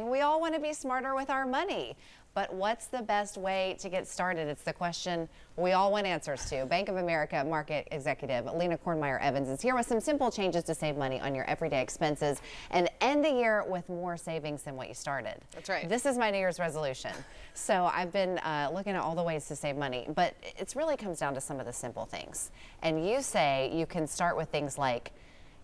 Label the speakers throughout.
Speaker 1: We all want to be smarter with our money, but what's the best way to get started? It's the question we all want answers to. Bank of America market executive Lina Evans is here with some simple changes to save money on your everyday expenses and end the year with more savings than what you started.
Speaker 2: That's right.
Speaker 1: This is my New Year's resolution. So I've been looking at all the ways to save money, but it really comes down to some of the simple things. And you say you can start with things like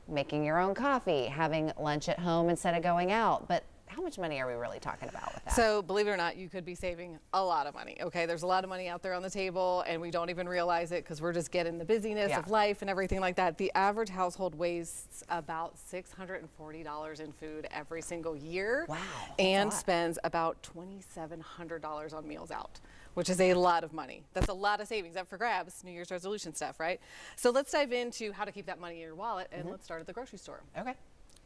Speaker 1: making your own coffee, having lunch at home instead of going out. But how much money are we really talking about with that?
Speaker 2: So believe it or not, you could be saving a lot of money. Okay, there's a lot of money out there on the table and we don't even realize it because we're just getting the busyness of life and everything like that. The average household wastes about $640 in food every single year.
Speaker 1: Wow.
Speaker 2: And spends about $2,700 on meals out, which is a lot of money. That's a lot of savings up for grabs, New Year's resolution stuff, right? So let's dive into how to keep that money in your wallet, and let's start at the grocery store.
Speaker 1: Okay.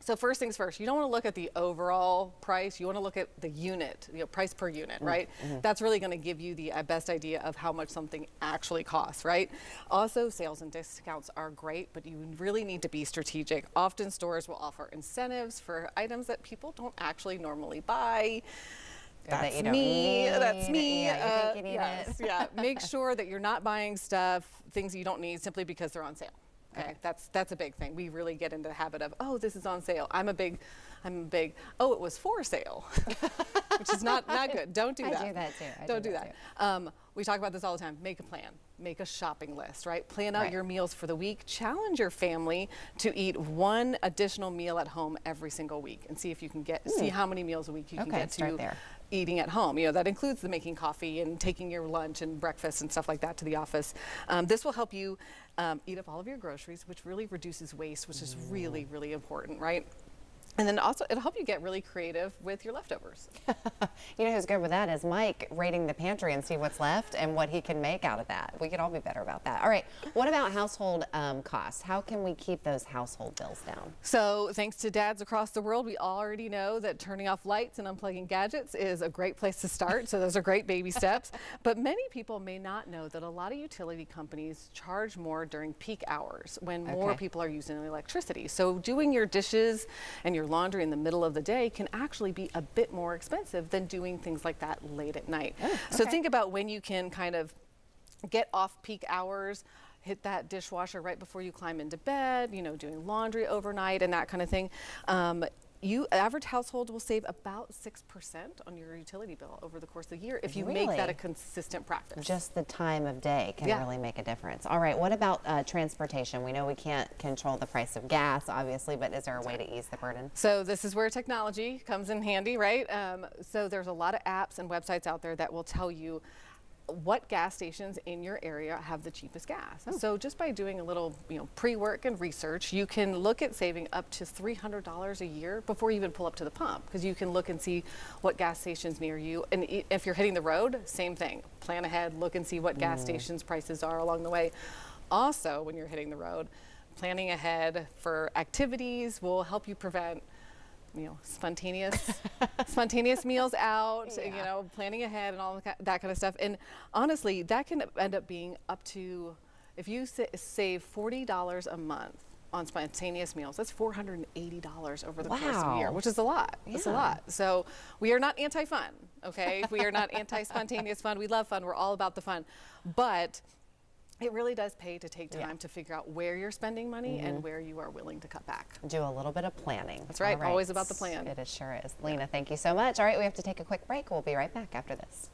Speaker 2: So first things first, you don't want to look at the overall price. You want to look at the unit, price per unit, right? That's really going to give you the best idea of how much something actually costs, right? Also, sales and discounts are great, but you really need to be strategic. Often stores will offer incentives for items that people don't actually normally buy. That's me. That's me.
Speaker 1: Yeah, you think you need it.
Speaker 2: Yeah. Make sure that you're not buying things you don't need simply because they're on sale. Okay, that's a big thing. We really get into the habit of, oh, this is on sale. I'm a big, oh, it was for sale, which is not good. Don't do that.
Speaker 1: I do that too.
Speaker 2: Don't do that. We talk about this all the time. Make a plan. Make a shopping list, right? Plan out your meals for the week. Challenge your family to eat one additional meal at home every single week and see if you can see how many meals a week you can get to eating at home. That includes the making coffee and taking your lunch and breakfast and stuff like that to the office. This will help you eat up all of your groceries, which really reduces waste, which is really, really important, right? And then also, it'll help you get really creative with your leftovers.
Speaker 1: You know who's good with that is Mike, raiding the pantry and see what's left and what he can make out of that. We could all be better about that. All right, what about household costs? How can we keep those household bills down?
Speaker 2: So thanks to dads across the world, we already know that turning off lights and unplugging gadgets is a great place to start. So those are great baby steps. But many people may not know that a lot of utility companies charge more during peak hours when more people are using electricity. So doing your dishes and your laundry in the middle of the day can actually be a bit more expensive than doing things like that late at night. So think about when you can kind of get off peak hours, hit that dishwasher right before you climb into bed, doing laundry overnight and that kind of thing. Average household will save about 6% on your utility bill over the course of the year if you make that a consistent practice.
Speaker 1: Just the time of day can really make a difference. All right, what about transportation? We know we can't control the price of gas, obviously, but is there a way to ease the burden?
Speaker 2: So this is where technology comes in handy, right? So there's a lot of apps and websites out there that will tell you what gas stations in your area have the cheapest gas. So just by doing a little pre-work and research, you can look at saving up to $300 a year before you even pull up to the pump, because you can look and see what gas stations near you. And if you're hitting the road, same thing. Plan ahead, look and see what gas stations prices are along the way. Also, when you're hitting the road, planning ahead for activities will help you prevent spontaneous meals out, planning ahead and all that kind of stuff. And honestly, that can end up being up to, if you save $40 a month on spontaneous meals, that's $480 over the course of a year, which is a lot. It's a lot. So we are not anti-fun, okay? We are not anti-spontaneous fun. We love fun. We're all about the fun. But it really does pay to take time to figure out where you're spending money and where you are willing to cut back.
Speaker 1: Do a little bit of planning.
Speaker 2: That's right. Always about the plan.
Speaker 1: It sure is. Lina, thank you so much. All right, we have to take a quick break. We'll be right back after this.